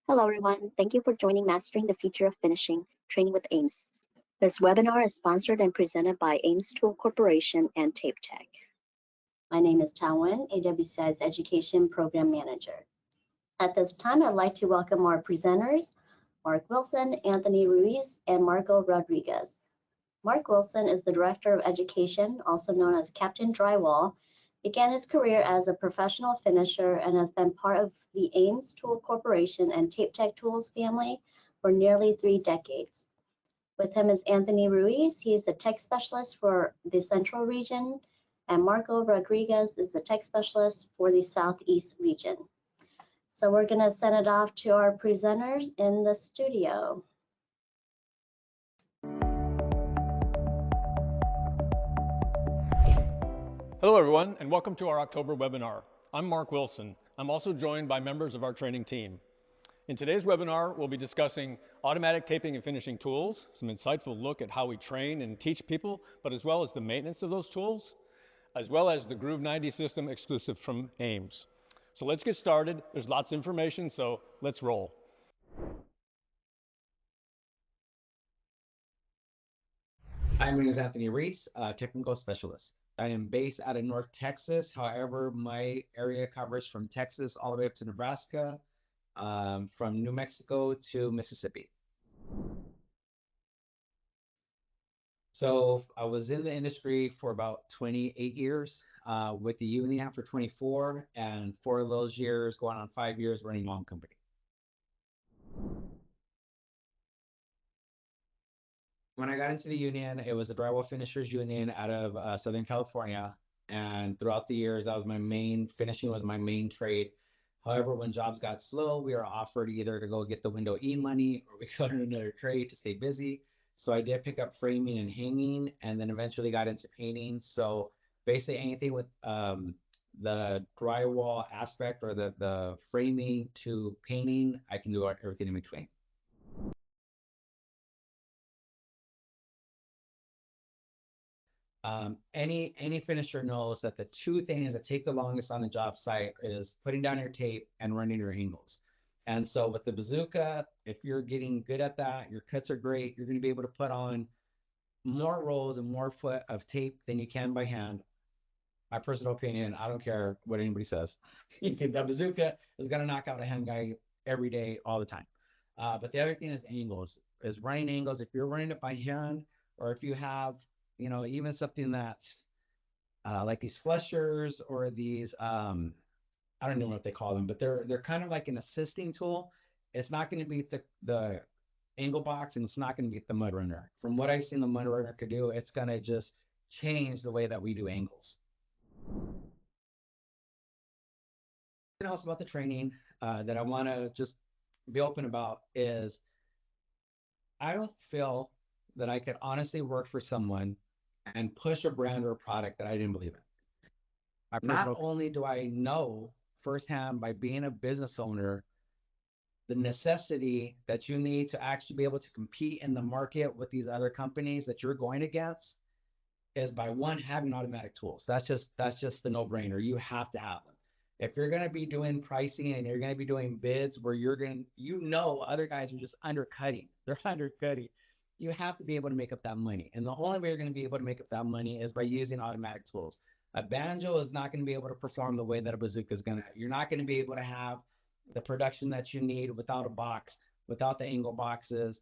Hello, everyone. Thank you for joining Mastering the Future of Finishing Training with Ames. This webinar is sponsored and presented by Ames Tools Corporation and TapeTech. My name is Tawen, AWCI's Education Program Manager. At this time, I'd like to welcome our presenters, Mark Wilson, Anthony Ruiz, and Marco Rodriguez. Mark Wilson is the Director of Education, also known as Captain Drywall, began his career as a professional finisher and has been part of the Ames Tools Corporation and TapeTech Tools family for nearly 3 decades. With him is Anthony Ruiz. He is the tech specialist for the Central region, and Marco Rodriguez is the tech specialist for the Southeast region. So we're going to send it off to our presenters in the studio. Hello everyone, and welcome to our October webinar. I'm Mark Wilson. I'm also joined by members of our training team. In today's webinar, we'll be discussing automatic taping and finishing tools, some insightful look at how we train and teach people, but as well as the maintenance of those tools, as well as the Groove 90 system exclusive from Ames. So let's get started. There's lots of information, so let's roll. My name is Anthony Ruiz, technical specialist. I am based out of North Texas. However, my area covers from Texas all the way up to Nebraska, from New Mexico to Mississippi. So I was in the industry for about 28 years, with the union for 24, and 4 of those years, going on 5 years, running my own company. When I got into the union, it was the Drywall Finishers Union out of Southern California. And throughout the years, finishing was my main trade. However, when jobs got slow, we were offered either to go get the window E money or we could learn another trade to stay busy. So I did pick up framing and hanging, and then eventually got into painting. So basically anything with the drywall aspect or the framing to painting, I can do everything in between. Any finisher knows that the 2 things that take the longest on the job site is putting down your tape and running your angles. And so with the bazooka, if you're getting good at that, your cuts are great, you're going to be able to put on more rolls and more foot of tape than you can by hand. My personal opinion, I don't care what anybody says. The bazooka is going to knock out a hand guy every day, all the time. But the other thing is angles, is running angles. If you're running it by hand, or if you have even something that's like these flushers or these, I don't know what they call them, but they're kind of like an assisting tool. It's not going to beat the angle box, and it's not going to beat the mud runner. From what I've seen the mud runner could do, it's going to just change the way that we do angles. Something else about the training that I want to just be open about is I don't feel that I could honestly work for someone and push a brand or a product that I didn't believe in. Not only do I know firsthand by being a business owner the necessity that you need to actually be able to compete in the market with these other companies that you're going against is by one, having automatic tools. That's just the no-brainer. You have to have them. If you're going to be doing pricing and you're going to be doing bids where other guys are just undercutting. They're undercutting. You have to be able to make up that money. And the only way you're going to be able to make up that money is by using automatic tools. A banjo is not going to be able to perform the way that a bazooka is going to. You're not going to be able to have the production that you need without a box, without the angle boxes.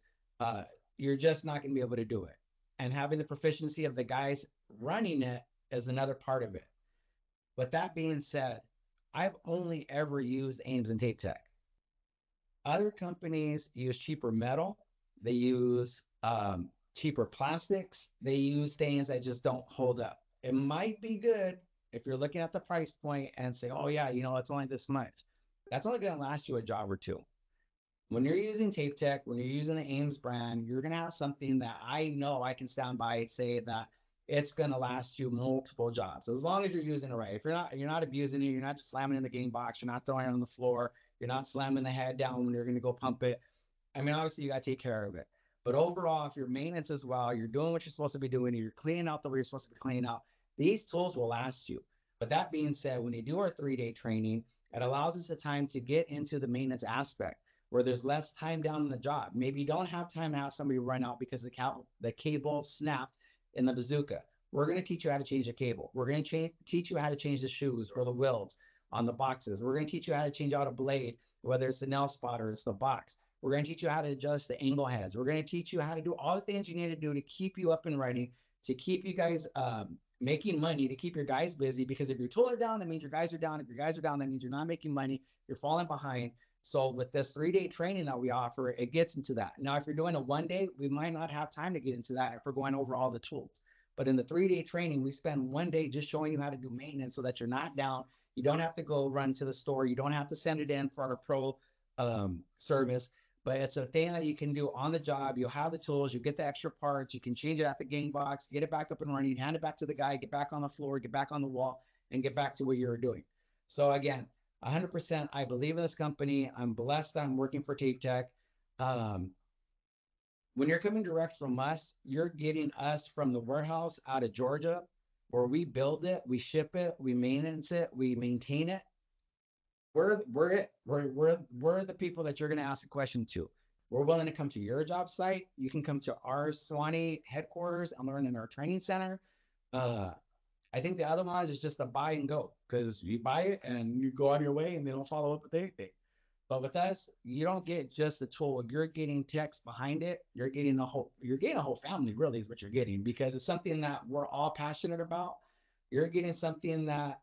You're just not going to be able to do it. And having the proficiency of the guys running it is another part of it. But that being said, I've only ever used Ames and TapeTech. Other companies use cheaper metal. They use cheaper plastics. They use things that just don't hold up. It might be good if you're looking at the price point and say, oh yeah, it's only this much. That's only going to last you a job or 2. When you're using TapeTech, when you're using the Ames brand, you're going to have something that I know I can stand by and say that it's going to last you multiple jobs, as long as you're using it right. If you're not abusing it, you're not just slamming in the game box, you're not throwing it on the floor, you're not slamming the head down when you're going to go pump it. I mean, obviously you got to take care of it. But overall, if your maintenance as well, you're doing what you're supposed to be doing, you're cleaning out the way you're supposed to be cleaning out, these tools will last you. But that being said, when you do our 3-day training, it allows us the time to get into the maintenance aspect. where there's less time down on the job. Maybe you don't have time to have somebody run out because the cable snapped in the bazooka. We're going to teach you how to change the cable. We're going to teach you how to change the shoes or the wheels on the boxes. We're going to teach you how to change out a blade, whether it's the nail spot or it's the box. We're going to teach you how to adjust the angle heads. We're going to teach you how to do all the things you need to do to keep you up and running, to keep you guys making money, to keep your guys busy. Because if your tools are down, that means your guys are down. If your guys are down, that means you're not making money. You're falling behind. So with this 3-day training that we offer, it gets into that. Now, if you're doing a 1-day, we might not have time to get into that if we're going over all the tools. But in the 3-day training, we spend 1 day just showing you how to do maintenance so that you're not down. You don't have to go run to the store. You don't have to send it in for our pro service. But it's a thing that you can do on the job. You'll have the tools, you get the extra parts, you can change it at the gang box, get it back up and running, hand it back to the guy, get back on the floor, get back on the wall, and get back to what you were doing. So again, 100%, I believe in this company. I'm blessed that I'm working for TapeTech. When you're coming direct from us, you're getting us from the warehouse out of Georgia, where we build it, we ship it, we maintenance it, we maintain it. We're the people that you're going to ask a question to. We're willing to come to your job site. You can come to our Swanee headquarters and learn in our training center. I think the other ones is just a buy and go, because you buy it and you go on your way and they don't follow up with anything. But with us, you don't get just the tool. You're getting text behind it. You're getting a whole family, really, is what you're getting, because it's something that we're all passionate about. You're getting something that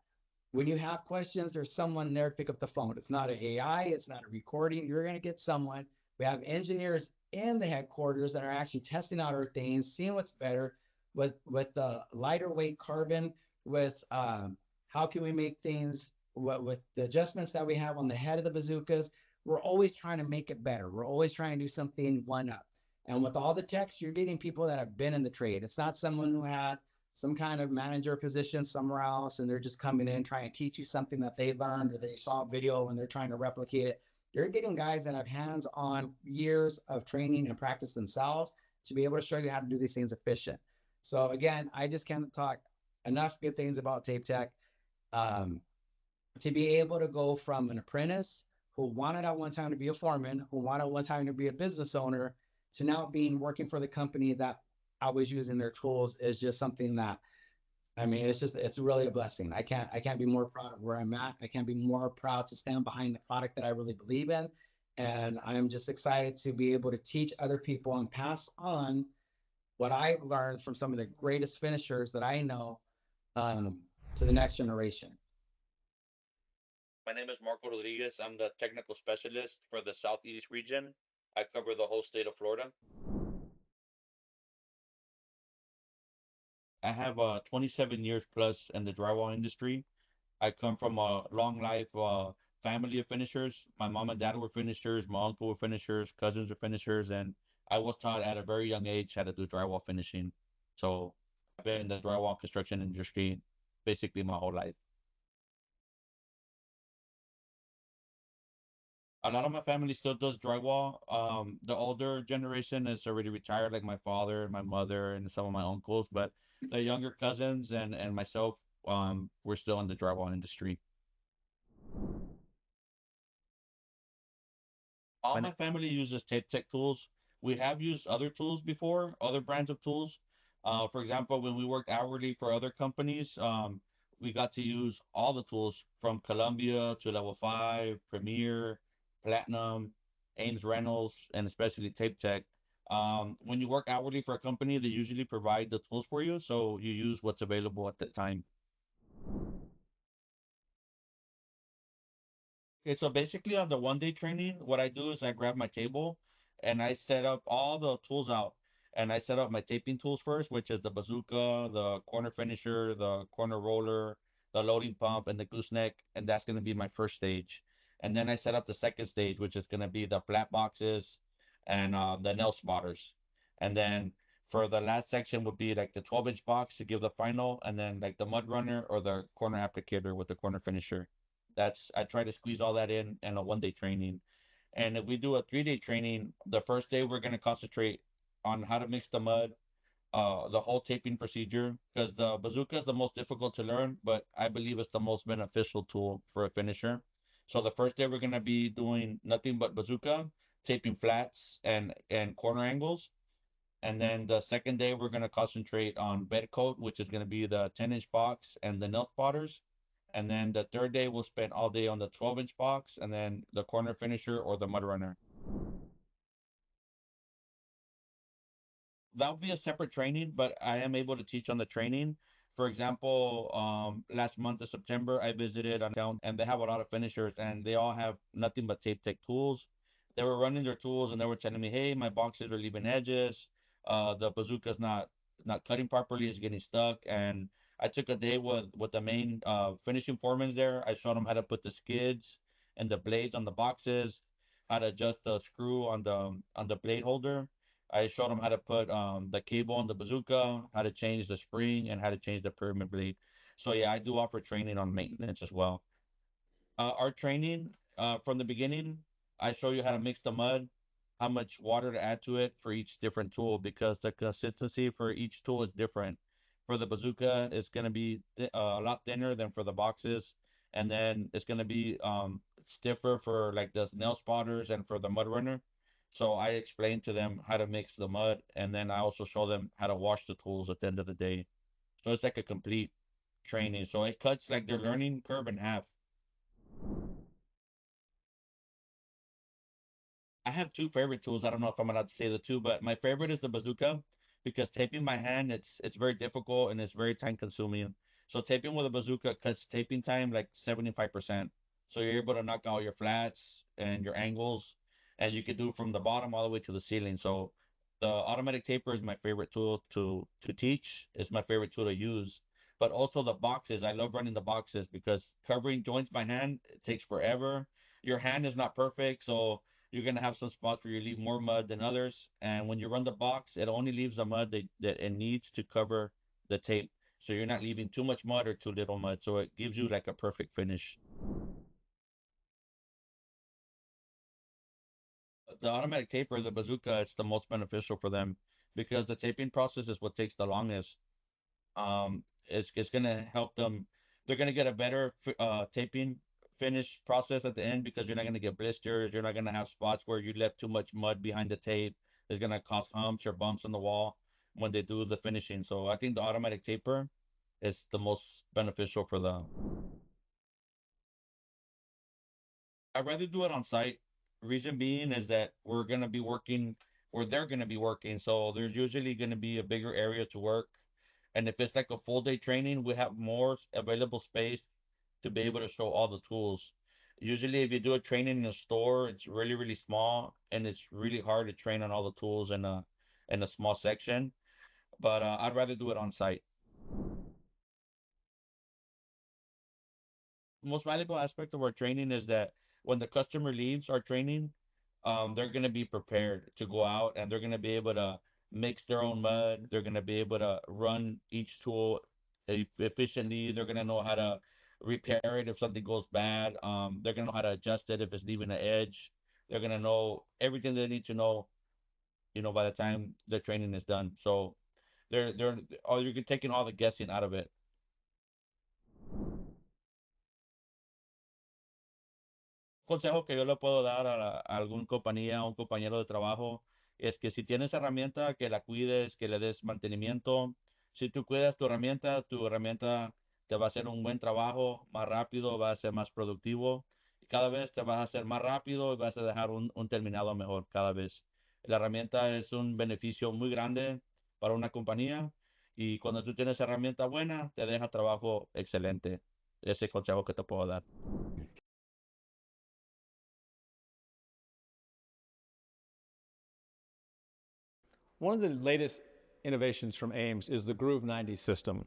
when you have questions, there's someone there to pick up the phone. It's not an AI, it's not a recording. You're going to get someone. We have engineers in the headquarters that are actually testing out our things, seeing what's better with the lighter weight carbon, with how can we make things with the adjustments that we have on the head of the bazookas. We're always trying to make it better. We're always trying to do something one up. And with all the techs, you're getting people that have been in the trade. It's not someone who had some kind of manager position somewhere else and they're just coming in trying to teach you something that they learned or they saw a video and they're trying to replicate it. You're getting guys that have hands-on years of training and practice themselves to be able to show you how to do these things efficient. So again, I just can't talk enough good things about TapeTech. To be able to go from an apprentice who wanted at one time to be a foreman, who wanted at one time to be a business owner, to now working for the company that I was using their tools is just something that, I mean, it's really a blessing. I can't be more proud of where I'm at. I can't be more proud to stand behind the product that I really believe in. And I'm just excited to be able to teach other people and pass on what I've learned from some of the greatest finishers that I know to the next generation. My name is Marco Rodriguez. I'm the technical specialist for the Southeast region. I cover the whole state of Florida. I have 27 years plus in the drywall industry. I come from a long life family of finishers. My mom and dad were finishers, my uncle were finishers, cousins were finishers, and I was taught at a very young age how to do drywall finishing. So I've been in the drywall construction industry basically my whole life. A lot of my family still does drywall. The older generation is already retired, like my father and my mother and some of my uncles, but the younger cousins and myself, we're still in the drywall industry. All my family uses TapeTech tools. We have used other tools before, other brands of tools. For example, when we worked hourly for other companies, we got to use all the tools from Columbia to Level 5, Premier, Platinum, Ames Reynolds, and especially TapeTech. When you work hourly for a company, they usually provide the tools for you, so you use what's available at the time. Okay, so basically on the 1-day training, what I do is I grab my table and I set up all the tools out. And I set up my taping tools first, which is the bazooka, the corner finisher, the corner roller, the loading pump, and the gooseneck. And that's going to be my first stage. And then I set up the second stage, which is going to be the flat boxes and the nail spotters. And then for the last section would be like the 12-inch box to give the final, and then like the mud runner or the corner applicator with the corner finisher. I try to squeeze all that in a 1-day training. And if we do a 3-day training, the first day we're going to concentrate on how to mix the mud, the whole taping procedure, because the bazooka is the most difficult to learn, but I believe it's the most beneficial tool for a finisher. So the first day we're going to be doing nothing but bazooka. taping flats and corner angles. And then the second day, we're going to concentrate on bed coat, which is going to be the 10-inch box and the nail spotters. And then the third day, we'll spend all day on the 12-inch box and then the corner finisher or the mud runner. That'll be a separate training, but I am able to teach on the training. For example, last month of September, I visited an account and they have a lot of finishers and they all have nothing but TapeTech tools. They were running their tools and they were telling me, hey, my boxes are leaving edges. The bazooka's not cutting properly, it's getting stuck. And I took a day with the main finishing foremen there. I showed them how to put the skids and the blades on the boxes, how to adjust the screw on the blade holder. I showed them how to put the cable on the bazooka, how to change the spring, and how to change the pyramid blade. So yeah, I do offer training on maintenance as well. Our training from the beginning, I show you how to mix the mud, how much water to add to it for each different tool because the consistency for each tool is different. For the bazooka, it's going to be a lot thinner than for the boxes, and then it's going to be stiffer for like the nail spotters and for the mud runner. So I explain to them how to mix the mud, and then I also show them how to wash the tools at the end of the day. So it's like a complete training. So it cuts like their learning curve in half. I have two favorite tools. I don't know if I'm allowed to say the two, but my favorite is the bazooka because taping by hand it's very difficult and it's very time consuming. So taping with a bazooka cuts taping time like 75%. So you're able to knock out your flats and your angles, and you can do from the bottom all the way to the ceiling. So the automatic taper is my favorite tool to teach. It's my favorite tool to use. But also the boxes. I love running the boxes because covering joints by hand it takes forever. Your hand is not perfect, so you're gonna have some spots where you leave more mud than others. And when you run the box, it only leaves the mud that it needs to cover the tape. So you're not leaving too much mud or too little mud. So it gives you like a perfect finish. The automatic taper, the bazooka, it's the most beneficial for them because the taping process is what takes the longest. It's gonna help them. They're gonna get a better taping finish process at the end because you're not gonna get blisters. You're not gonna have spots where you left too much mud behind the tape. It's gonna cause humps or bumps on the wall when they do the finishing. So I think the automatic taper is the most beneficial for the. I'd rather do it on site. Reason being is that we're gonna be working, or they're gonna be working, so there's usually gonna be a bigger area to work. And if it's like a full day training, we have more available space to be able to show all the tools. Usually, if you do a training in a store, it's really, really small, and it's really hard to train on all the tools in a small section. But I'd rather do it on site. Most valuable aspect of our training is that when the customer leaves our training, they're going to be prepared to go out and they're going to be able to mix their own mud. They're going to be able to run each tool efficiently. They're going to know how to repair it if something goes bad. They're going to know how to adjust it if it's leaving an edge. They're going to know everything they need to know, by the time the training is done. So you're taking all the guessing out of it. Consejo que yo le puedo dar a algún compañía o un compañero de trabajo es que si tienes herramienta, que la cuides, que le des mantenimiento. Si tú cuidas tu herramienta te va a hacer un buen trabajo, más rápido, va a ser más productivo. Y cada vez te vas a hacer más rápido y vas a dejar un terminado mejor cada vez. La herramienta es un beneficio muy grande para una compañía y cuando tú tienes herramienta buena, te deja trabajo excelente. Ese consejo que te puedo dar. One of the latest innovations from Ames is the Groove 90 system.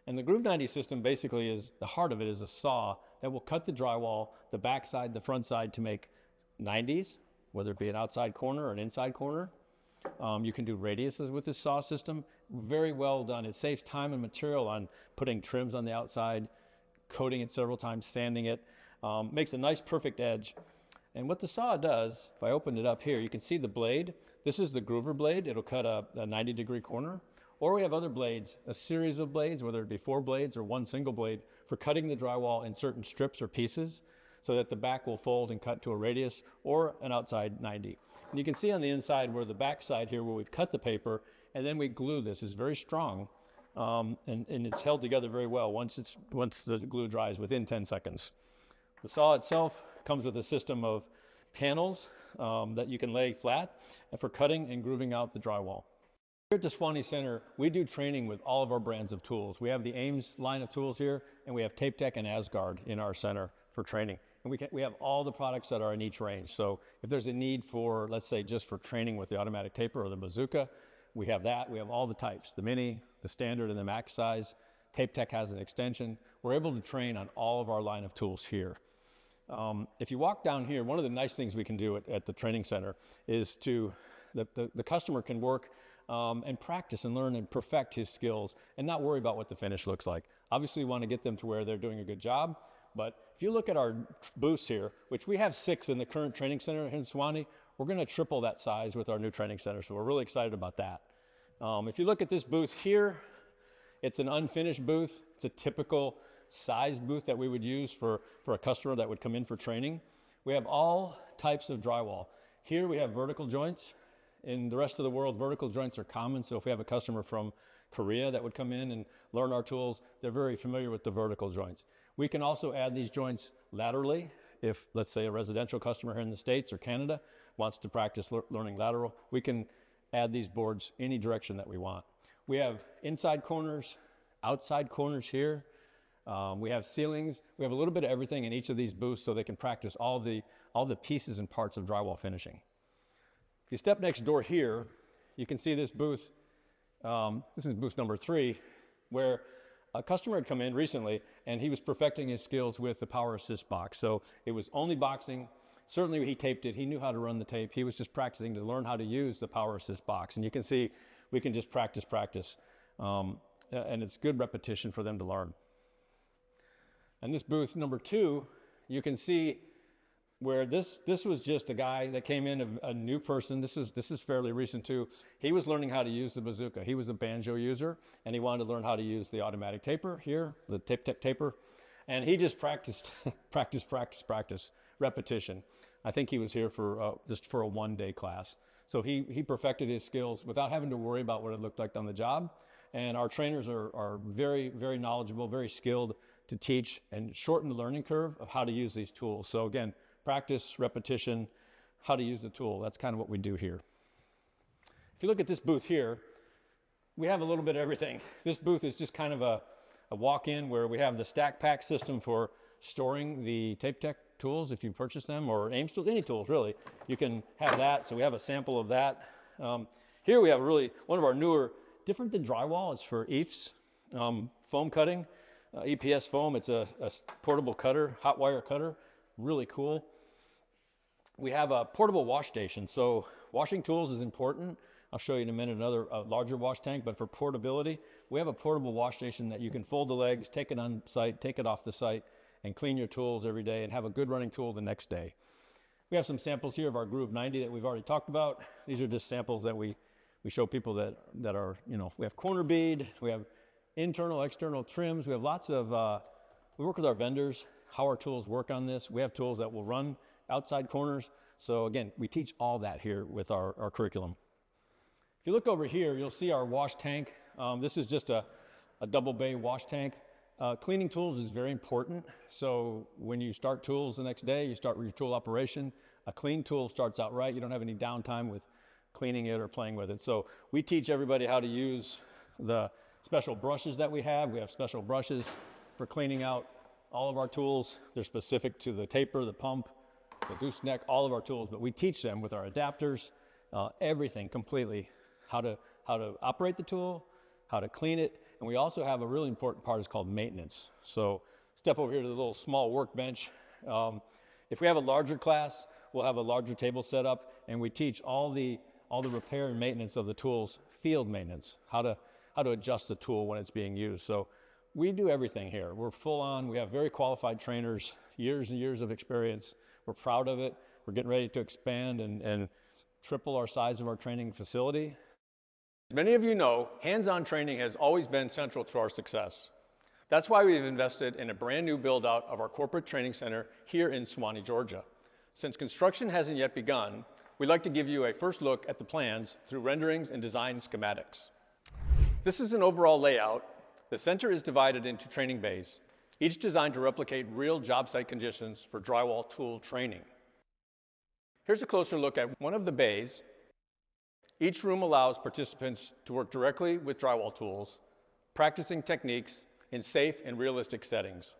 And the Groove 90 system basically is, the heart of it is a saw that will cut the drywall, the back side, the front side to make 90s, whether it be an outside corner or an inside corner. You can do radiuses with this saw system. Very well done. It saves time and material on putting trims on the outside, coating it several times, sanding it. Makes a nice perfect edge. And what the saw does, if I open it up here, you can see the blade. This is the groover blade. It'll cut a 90-degree corner. Or we have other blades, a series of blades, whether it be 4 blades or one single blade, for cutting the drywall in certain strips or pieces. so that the back will fold and cut to a radius or an outside 90. And you can see on the inside where the back side here where we cut the paper and then we glue this is very strong, and it's held together very well once the glue dries within 10 seconds. The saw itself comes with a system of panels that you can lay flat for cutting and grooving out the drywall. Here at the Suwannee Center, we do training with all of our brands of tools. We have the Ames line of tools here, and we have TapeTech and Asgard in our center for training. And we have all the products that are in each range. So if there's a need for, let's say, just for training with the automatic taper or the bazooka, we have that. We have all the types, the mini, the standard, and the max size. TapeTech has an extension. We're able to train on all of our line of tools here. If you walk down here, one of the nice things we can do at the training center is the customer can work and practice and learn and perfect his skills and not worry about what the finish looks like. Obviously, we want to get them to where they're doing a good job, but if you look at our booths here, which we have 6 in the current training center in Suwannee, we're going to triple that size with our new training center, so we're really excited about that. If you look at this booth here, it's an unfinished booth. It's a typical size booth that we would use for a customer that would come in for training. We have all types of drywall. Here we have vertical joints. In the rest of the world, vertical joints are common, so if we have a customer from Korea that would come in and learn our tools, they're very familiar with the vertical joints. We can also add these joints laterally if, let's say, a residential customer here in the States or Canada wants to practice learning lateral. We can add these boards any direction that we want. We have inside corners, outside corners here. We have ceilings. We have a little bit of everything in each of these booths so they can practice all the pieces and parts of drywall finishing. If you step next door here, you can see this booth. This is booth number 3, where a customer had come in recently and he was perfecting his skills with the power assist box. So it was only boxing. Certainly he taped it. He knew how to run the tape. He was just practicing to learn how to use the power assist box. And you can see we can just practice. And it's good repetition for them to learn. And this booth number 2, you can see where this was just a guy that came in, a new person. This is fairly recent too. He was learning how to use the bazooka. He was a banjo user, and he wanted to learn how to use the automatic taper here, the TapeTech taper. And he just practiced, practice, repetition. I think he was here for just for a 1-day class. So he perfected his skills without having to worry about what it looked like on the job. And our trainers are very, very knowledgeable, very skilled to teach and shorten the learning curve of how to use these tools. So again, practice, repetition, how to use the tool. That's kind of what we do here. If you look at this booth here, we have a little bit of everything. This booth is just kind of a walk-in where we have the stack pack system for storing the TapeTech tools if you purchase them, or Ames tools, any tools really. You can have that. So we have a sample of that. Here we have really one of our newer, different than drywall. It's for EIFS, foam cutting. EPS foam. It's a portable cutter, hot wire cutter, really cool. We have a portable wash station. So washing tools is important. I'll show you in a minute another larger wash tank, but for portability, we have a portable wash station that you can fold the legs, take it on site, take it off the site, and clean your tools every day and have a good running tool the next day. We have some samples here of our Groove 90 that we've already talked about. These are just samples that we show people that are, we have corner bead, we have internal, external trims. We have lots of, we work with our vendors, how our tools work on this. We have tools that will run outside corners. So again, we teach all that here with our curriculum. If you look over here, you'll see our wash tank. This is just a double bay wash tank. Cleaning tools is very important. So when you start tools the next day, you start with your tool operation. A clean tool starts out right. You don't have any downtime with cleaning it or playing with it. So we teach everybody how to use the special brushes that we have. We have special brushes for cleaning out all of our tools. They're specific to the taper, the pump, the gooseneck, all of our tools, but we teach them with our adapters, everything completely, how to operate the tool, how to clean it. And we also have a really important part is called maintenance. So step over here to the little small workbench. If we have a larger class, we'll have a larger table set up, and we teach all the repair and maintenance of the tools, field maintenance, how to adjust the tool when it's being used. So we do everything here. We're full on. We have very qualified trainers, years and years of experience. We're proud of it. We're getting ready to expand and triple our size of our training facility. As many of you know, hands-on training has always been central to our success. That's why we've invested in a brand new build out of our corporate training center here in Suwanee, Georgia. Since construction hasn't yet begun, we'd like to give you a first look at the plans through renderings and design schematics. This is an overall layout. The center is divided into training bays, each designed to replicate real job site conditions for drywall tool training. Here's a closer look at one of the bays. Each room allows participants to work directly with drywall tools, practicing techniques in safe and realistic settings.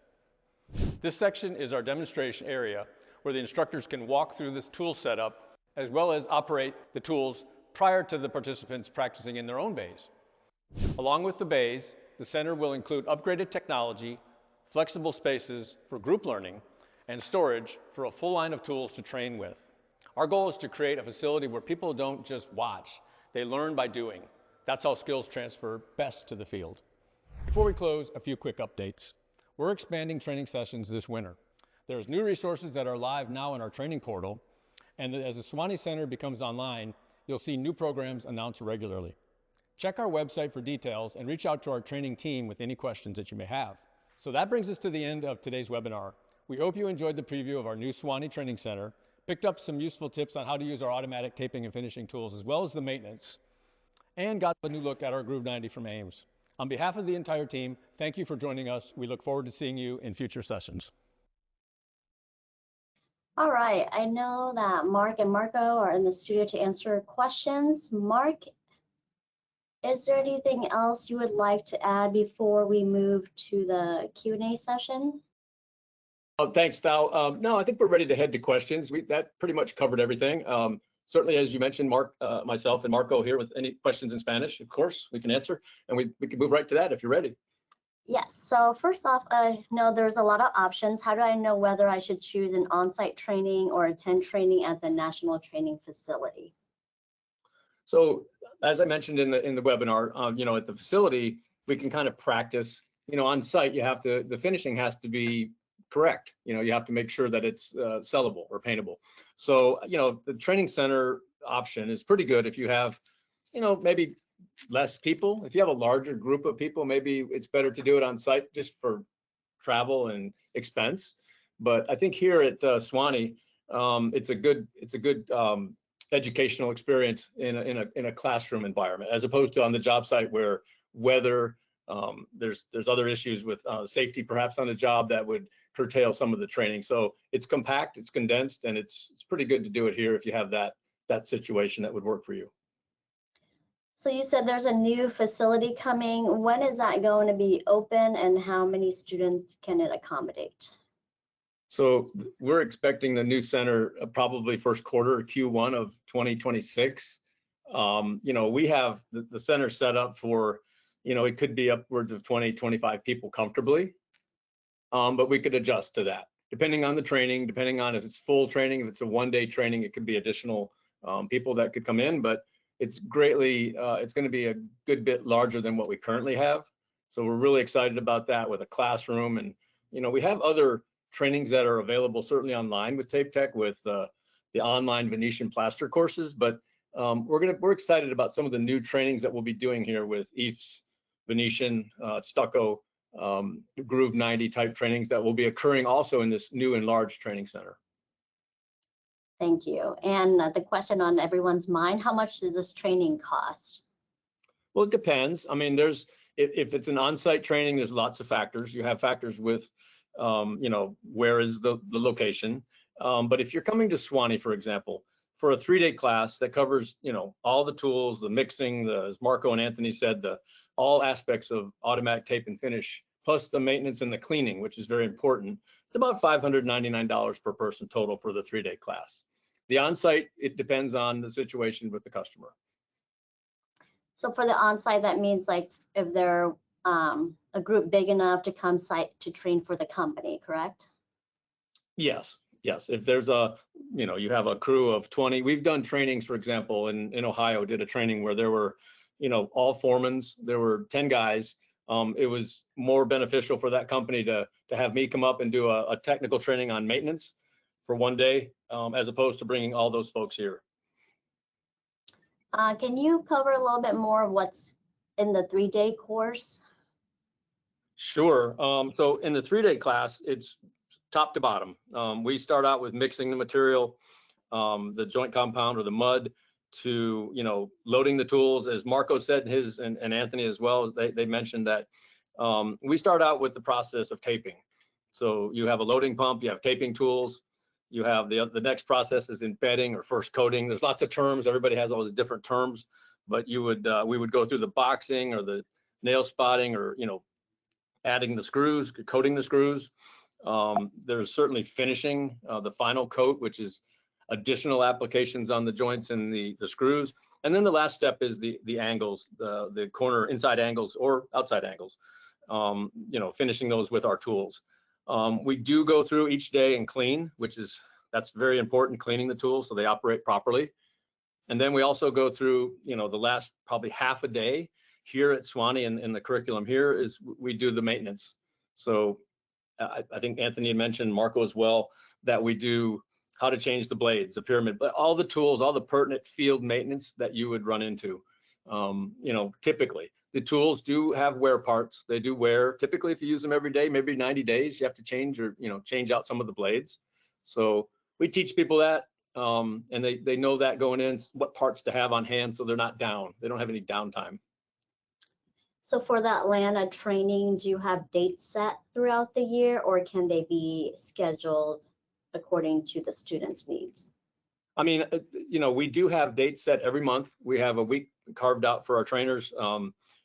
This section is our demonstration area where the instructors can walk through this tool setup as well as operate the tools prior to the participants practicing in their own bays. Along with the bays, the center will include upgraded technology, flexible spaces for group learning, and storage for a full line of tools to train with. Our goal is to create a facility where people don't just watch, they learn by doing. That's how skills transfer best to the field. Before we close, a few quick updates. We're expanding training sessions this winter. There's new resources that are live now in our training portal, and as the Suwanee Center becomes online, you'll see new programs announced regularly. Check our website for details and reach out to our training team with any questions that you may have. So that brings us to the end of today's webinar. We hope you enjoyed the preview of our new Suwanee Training Center, picked up some useful tips on how to use our automatic taping and finishing tools as well as the maintenance, and got a new look at our Groove 90 from Ames. On behalf of the entire team, thank you for joining us. We look forward to seeing you in future sessions. All right, I know that Mark and Marco are in the studio to answer questions. Mark, is there anything else you would like to add before we move to the Q&A session? Thanks, Thao. No, I think we're ready to head to questions. That pretty much covered everything. Certainly, as you mentioned, Mark, myself, and Marco here with any questions in Spanish, of course, we can answer, and we can move right to that if you're ready. Yes, so first off, I know there's a lot of options. How do I know whether I should choose an on-site training or attend training at the National Training Facility? So, as I mentioned in the webinar, at the facility, we can kind of practice. On site, the finishing has to be correct. You have to make sure that it's sellable or paintable. So, the training center option is pretty good if you have, maybe less people. If you have a larger group of people, maybe it's better to do it on site just for travel and expense. But I think here at Suwanee, it's a good educational experience in a classroom environment, as opposed to on the job site where weather, there's other issues with safety perhaps on the job that would curtail some of the training. So it's compact, it's condensed, and it's pretty good to do it here if you have that situation that would work for you. So you said there's a new facility coming. When is that going to be open, and how many students can it accommodate? So we're expecting the new center probably first quarter, Q1 of 2026. We have the center set up for, it could be upwards of 20, 25 people comfortably, but we could adjust to that depending on the training, depending on if it's full training, if it's a one-day training, it could be additional people that could come in, but it's going to be a good bit larger than what we currently have. So we're really excited about that with a classroom, and we have other trainings that are available certainly online with TapeTech with the online Venetian plaster courses, but we're excited about some of the new trainings that we'll be doing here with EIFS, Venetian, stucco, Groove 90 type trainings that will be occurring also in this new enlarged training center. Thank you. And the question on everyone's mind, how much does this training cost? Well, it depends. I mean, if it's an on-site training, there's lots of factors. You have factors with, where is the location? But if you're coming to Suwanee, for example, for a 3-day class that covers, all the tools, the mixing, as Marco and Anthony said, all aspects of automatic tape and finish, plus the maintenance and the cleaning, which is very important, it's about $599 per person total for the 3-day class. The on-site, it depends on the situation with the customer. So for the on-site, that means like if they're a group big enough to come site to train for the company, correct? Yes. If there's you have a crew of 20, we've done trainings, for example, in Ohio, did a training where there were, all foremans, there were 10 guys. It was more beneficial for that company to have me come up and do a technical training on maintenance for one day, as opposed to bringing all those folks here. Can you cover a little bit more of what's in the 3-day course? Sure. So in the 3-day class, it's top to bottom. We start out with mixing the material, the joint compound or the mud, to, loading the tools. As Marco said, and Anthony as well, they mentioned that we start out with the process of taping. So you have a loading pump, you have taping tools, you have the next process is embedding or first coating. There's lots of terms. Everybody has all these different terms, but we would go through the boxing or the nail spotting, or adding the screws, coating the screws. There's certainly finishing the final coat, which is additional applications on the joints and the screws. And then the last step is the angles, the corner inside angles or outside angles, finishing those with our tools. We do go through each day and clean, that's very important, cleaning the tools so they operate properly. And then we also go through, the last probably half a day here at Swanee, and the curriculum here is we do the maintenance. So I think Anthony had mentioned, Marco as well, that we do how to change the blades, the pyramid, but all the tools, all the pertinent field maintenance that you would run into. Typically the tools do have wear parts. They do wear. Typically, if you use them every day, maybe 90 days, you have to change or change out some of the blades. So we teach people that, and they know that going in, what parts to have on hand so they're not down. They don't have any downtime. So for the Atlanta training, do you have dates set throughout the year, or can they be scheduled according to the students' needs? I mean, we do have dates set every month. We have a week carved out for our trainers.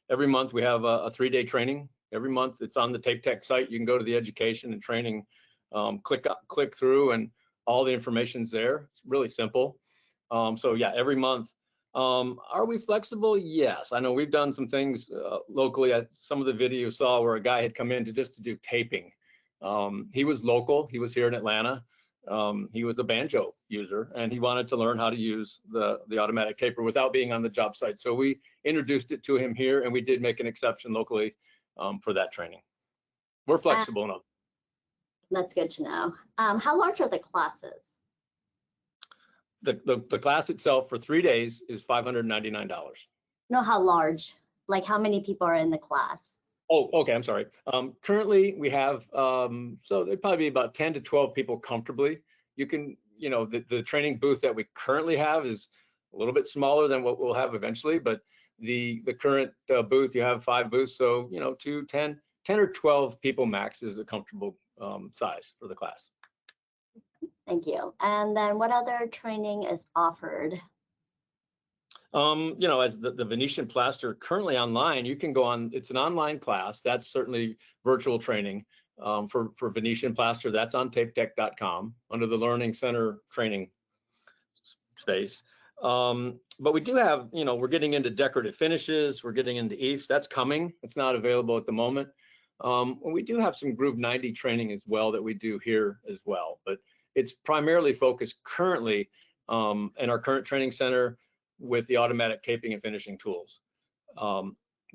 Every month we have a 3-day training. Every month it's on the TapeTech site. You can go to the education and training, click through, and all the information's there. It's really simple. So yeah, every month. Are we flexible? Yes. I know we've done some things locally. Some of the video you saw where a guy had come in to do taping. He was local. He was here in Atlanta. He was a banjo user, and he wanted to learn how to use the automatic taper without being on the job site. So we introduced it to him here, and we did make an exception locally for that training. We're flexible enough. That's good to know. How large are the classes? The class itself for 3 days is $599. No, how large? Like how many people are in the class? Oh, okay. I'm sorry. Currently, we have so there'd probably be about 10 to 12 people comfortably. You can, the training booth that we currently have is a little bit smaller than what we'll have eventually, but the current booth, you have 5 booths, so 10 or 12 people max is a comfortable size for the class. Thank you. And then what other training is offered? As the Venetian plaster currently online, you can go on, it's an online class. That's certainly virtual training for Venetian plaster. That's on tapetech.com under the Learning Center training space. But we do have, we're getting into decorative finishes. We're getting into EIFS. That's coming. It's not available at the moment. We do have some Groove 90 training as well that we do here as well, but it's primarily focused currently in our current training center with the automatic taping and finishing tools.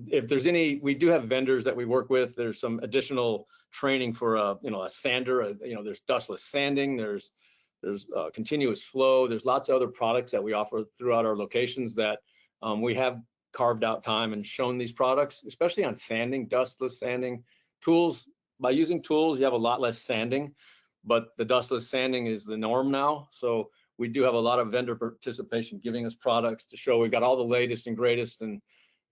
If there's any, we do have vendors that we work with. There's some additional training for a sander. There's dustless sanding. There's continuous flow. There's lots of other products that we offer throughout our locations that we have carved out time and shown these products, especially on sanding, dustless sanding tools. By using tools, you have a lot less sanding, but the dustless sanding is the norm now. So we do have a lot of vendor participation giving us products to show we've got all the latest and greatest, and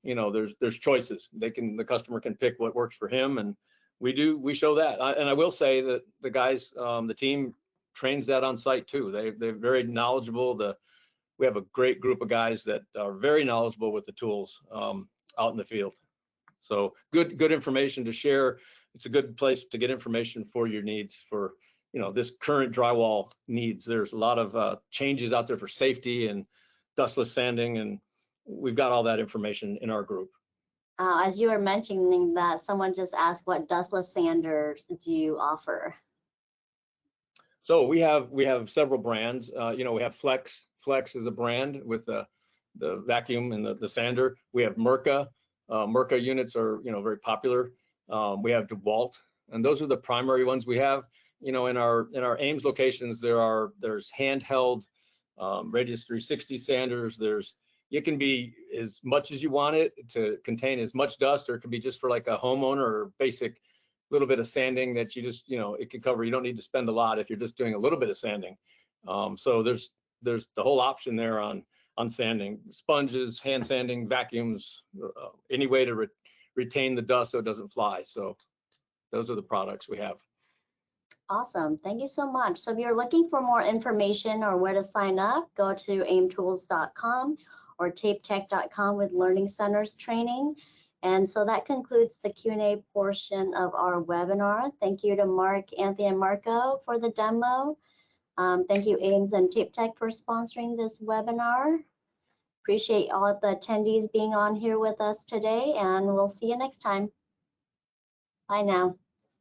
there's choices. The customer can pick what works for him, and we show that. And I will say that the guys, the team trains that on site too. They're very knowledgeable. We have a great group of guys that are very knowledgeable with the tools out in the field. So good information to share. It's a good place to get information for your needs for this current drywall needs. There's a lot of changes out there for safety and dustless sanding, and we've got all that information in our group. As you were mentioning that, someone just asked, what dustless sanders do you offer? So we have several brands. We have Flex. Flex is a brand with the vacuum and the sander. We have Mirka. Mirka units are very popular. We have DeWalt, and those are the primary ones we have. In our Ames locations, there's handheld Radius 360 sanders. There's it can be as much as you want it to contain as much dust, or it can be just for like a homeowner or basic little bit of sanding that you just, it can cover. You don't need to spend a lot if you're just doing a little bit of sanding. So there's the whole option there on sanding, sponges, hand sanding, vacuums, any way to retain the dust so it doesn't fly. So those are the products we have. Awesome. Thank you so much. So if you're looking for more information or where to sign up, go to amestools.com or tapetech.com with Learning Centers training. And so that concludes the Q&A portion of our webinar. Thank you to Mark, Anthony, and Marco for the demo. Thank you, Ames and TapeTech, for sponsoring this webinar. Appreciate all of the attendees being on here with us today, and we'll see you next time. Bye now.